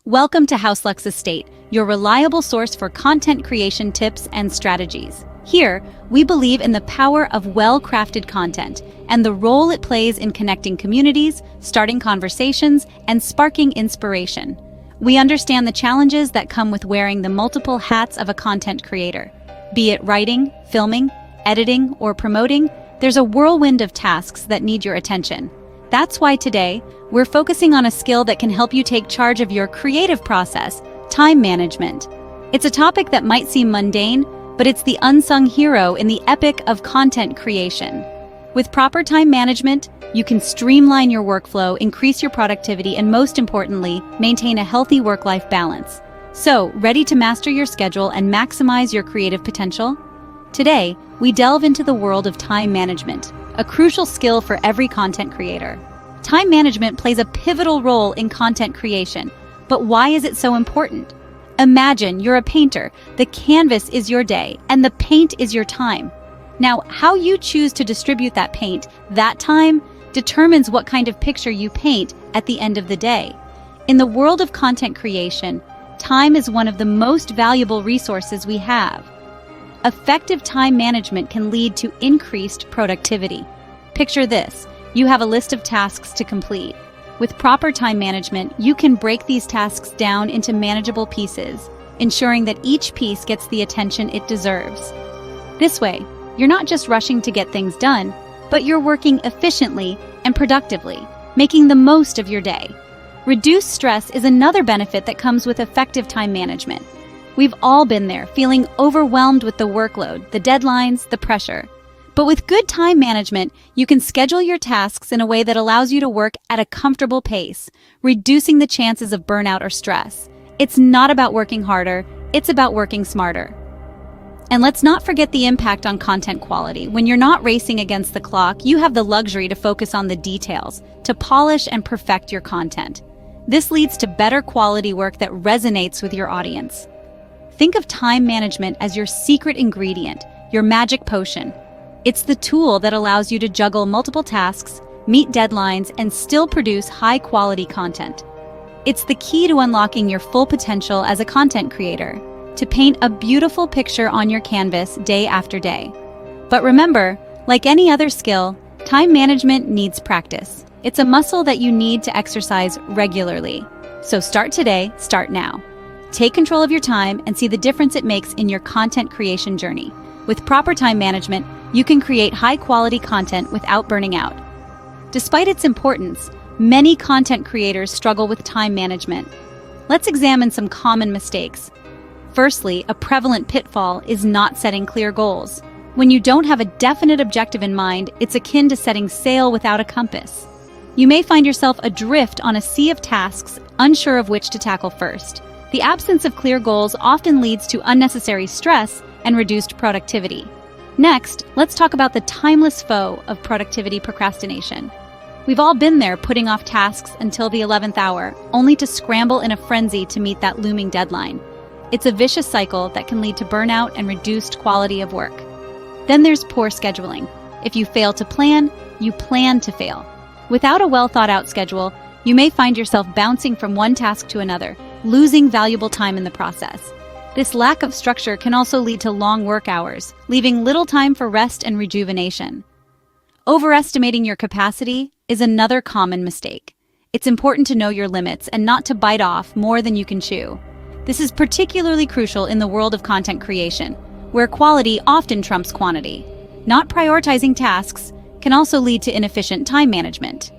Welcome to HouseLux Estate, your reliable source for content creation tips and strategies. Here, we believe in the power of well-crafted content and the role it plays in connecting communities, starting conversations, and sparking inspiration. We understand the challenges that come with wearing the multiple hats of a content creator. Be it writing, filming, editing, or promoting, there's a whirlwind of tasks that need your attention. That's why today, we're focusing on a skill that can help you take charge of your creative process, time management. It's a topic that might seem mundane, but it's the unsung hero in the epic of content creation. With proper time management, you can streamline your workflow, increase your productivity, and most importantly, maintain a healthy work-life balance. So, ready to master your schedule and maximize your creative potential? Today, we delve into the world of time management, a crucial skill for every content creator. Time management plays a pivotal role in content creation, but why is it so important? Imagine you're a painter, the canvas is your day, and the paint is your time. Now, how you choose to distribute that paint, that time, determines what kind of picture you paint at the end of the day. In the world of content creation, time is one of the most valuable resources we have. Effective time management can lead to increased productivity. Picture this. You have a list of tasks to complete. With proper time management, you can break these tasks down into manageable pieces, ensuring that each piece gets the attention it deserves. This way, you're not just rushing to get things done, but you're working efficiently and productively, making the most of your day. Reduced stress is another benefit that comes with effective time management. We've all been there, feeling overwhelmed with the workload, the deadlines, the pressure. But with good time management, you can schedule your tasks in a way that allows you to work at a comfortable pace, reducing the chances of burnout or stress. It's not about working harder, it's about working smarter. And let's not forget the impact on content quality. When you're not racing against the clock, you have the luxury to focus on the details, to polish and perfect your content. This leads to better quality work that resonates with your audience. Think of time management as your secret ingredient, your magic potion. It's the tool that allows you to juggle multiple tasks, meet deadlines, and still produce high-quality content. It's the key to unlocking your full potential as a content creator, to paint a beautiful picture on your canvas day after day. But remember, like any other skill, time management needs practice. It's a muscle that you need to exercise regularly. So start today, start now. Take control of your time and see the difference it makes in your content creation journey. With proper time management, you can create high-quality content without burning out. Despite its importance, many content creators struggle with time management. Let's examine some common mistakes. Firstly, a prevalent pitfall is not setting clear goals. When you don't have a definite objective in mind, it's akin to setting sail without a compass. You may find yourself adrift on a sea of tasks, unsure of which to tackle first. The absence of clear goals often leads to unnecessary stress and reduced productivity. Next, let's talk about the timeless foe of productivity: procrastination. We've all been there, putting off tasks until the 11th hour, only to scramble in a frenzy to meet that looming deadline. It's a vicious cycle that can lead to burnout and reduced quality of work. Then there's poor scheduling. If you fail to plan, you plan to fail. Without a well-thought-out schedule, you may find yourself bouncing from one task to another, losing valuable time in the process. This lack of structure can also lead to long work hours, leaving little time for rest and rejuvenation. Overestimating your capacity is another common mistake. It's important to know your limits and not to bite off more than you can chew. This is particularly crucial in the world of content creation, where quality often trumps quantity. Not prioritizing tasks can also lead to inefficient time management.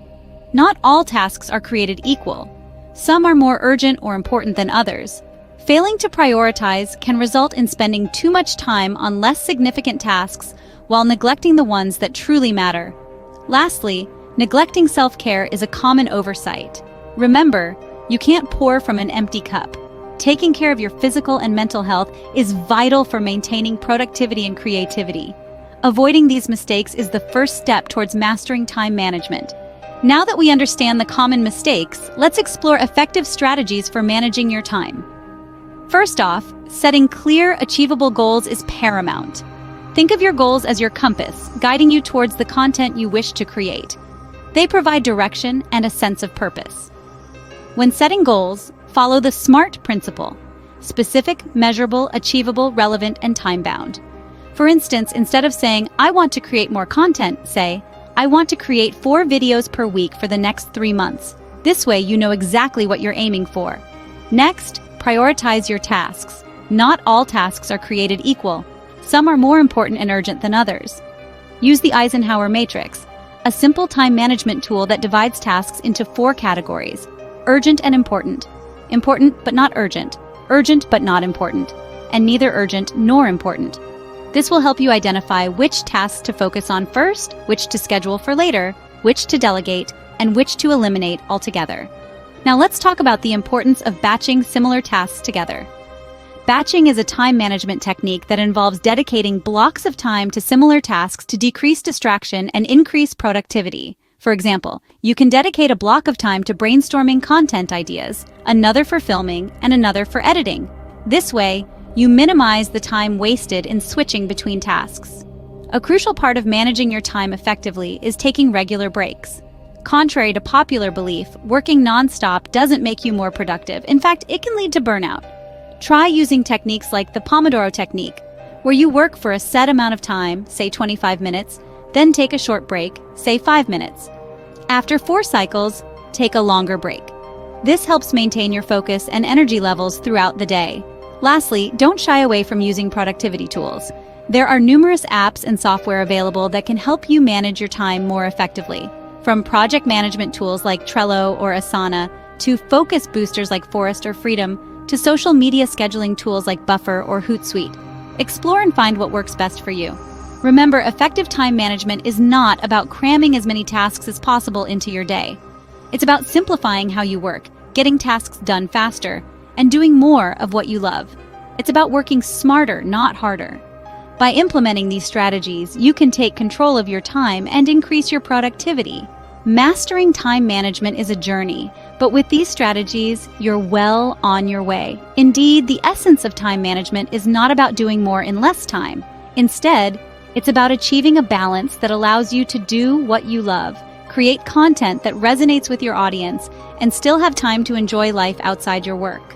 Not all tasks are created equal. Some are more urgent or important than others. Failing to prioritize can result in spending too much time on less significant tasks while neglecting the ones that truly matter. Lastly, neglecting self-care is a common oversight. Remember, you can't pour from an empty cup. Taking care of your physical and mental health is vital for maintaining productivity and creativity. Avoiding these mistakes is the first step towards mastering time management. Now that we understand the common mistakes, let's explore effective strategies for managing your time. First off, setting clear, achievable goals is paramount. Think of your goals as your compass, guiding you towards the content you wish to create. They provide direction and a sense of purpose. When setting goals, Follow the SMART principle: specific, measurable, achievable, relevant, and time-bound. For instance, instead of saying, "I want to create more content," say, "I want to create 4 videos per week for the next 3 months." This way, you know exactly what you're aiming for. Next, prioritize your tasks. Not all tasks are created equal. Some are more important and urgent than others. Use the Eisenhower matrix, a simple time management tool that divides tasks into 4 categories: urgent and important, important but not urgent, urgent but not important, and neither urgent nor important. This will help you identify which tasks to focus on first, which to schedule for later, which to delegate, and which to eliminate altogether. Now let's talk about the importance of batching similar tasks together. Batching is a time management technique that involves dedicating blocks of time to similar tasks to decrease distraction and increase productivity. For example, you can dedicate a block of time to brainstorming content ideas, another for filming, and another for editing. This way, you minimize the time wasted in switching between tasks. A crucial part of managing your time effectively is taking regular breaks. Contrary to popular belief, working non-stop doesn't make you more productive. In fact, it can lead to burnout. Try using techniques like the Pomodoro technique, where you work for a set amount of time, say 25 minutes, then take a short break, say 5 minutes. After 4 cycles, take a longer break. This helps maintain your focus and energy levels throughout the day. Lastly, don't shy away from using productivity tools. There are numerous apps and software available that can help you manage your time more effectively. From project management tools like Trello or Asana, to focus boosters like Forest or Freedom, to social media scheduling tools like Buffer or Hootsuite. Explore and find what works best for you. Remember, effective time management is not about cramming as many tasks as possible into your day. It's about simplifying how you work, getting tasks done faster, and doing more of what you love. It's about working smarter, not harder. By implementing these strategies, you can take control of your time and increase your productivity. Mastering time management is a journey, but with these strategies, you're well on your way. Indeed, the essence of time management is not about doing more in less time. Instead, it's about achieving a balance that allows you to do what you love, create content that resonates with your audience, and still have time to enjoy life outside your work.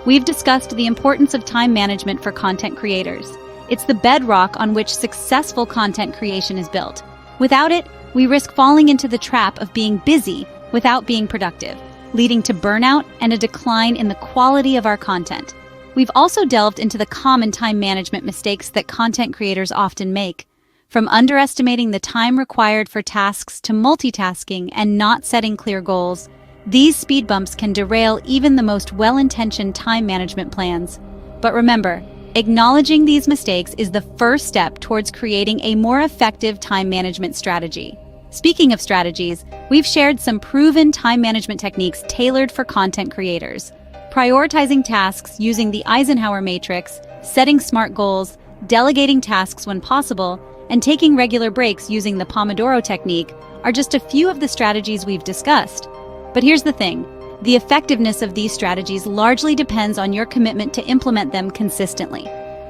We've discussed the importance of time management for content creators. It's the bedrock on which successful content creation is built. Without it, we risk falling into the trap of being busy without being productive, leading to burnout and a decline in the quality of our content. We've also delved into the common time management mistakes that content creators often make. From underestimating the time required for tasks to multitasking and not setting clear goals, these speed bumps can derail even the most well-intentioned time management plans. But remember, acknowledging these mistakes is the first step towards creating a more effective time management strategy. Speaking of strategies, we've shared some proven time management techniques tailored for content creators. Prioritizing tasks using the Eisenhower matrix, setting SMART goals, delegating tasks when possible, and taking regular breaks using the Pomodoro technique are just a few of the strategies we've discussed. But here's the thing. The effectiveness of these strategies largely depends on your commitment to implement them consistently.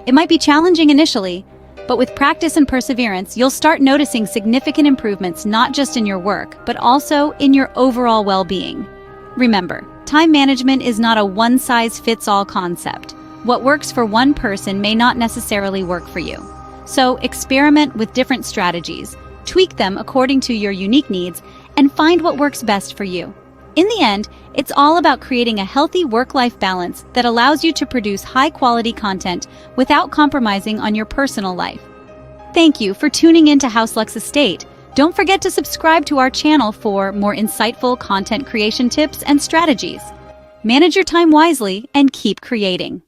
It might be challenging initially, but with practice and perseverance, you'll start noticing significant improvements not just in your work, but also in your overall well-being. Remember, time management is not a one-size-fits-all concept. What works for one person may not necessarily work for you. So experiment with different strategies, tweak them according to your unique needs, and find what works best for you. In the end, it's all about creating a healthy work-life balance that allows you to produce high-quality content without compromising on your personal life. Thank you for tuning in to HouseLux Estate. Don't forget to subscribe to our channel for more insightful content creation tips and strategies. Manage your time wisely and keep creating.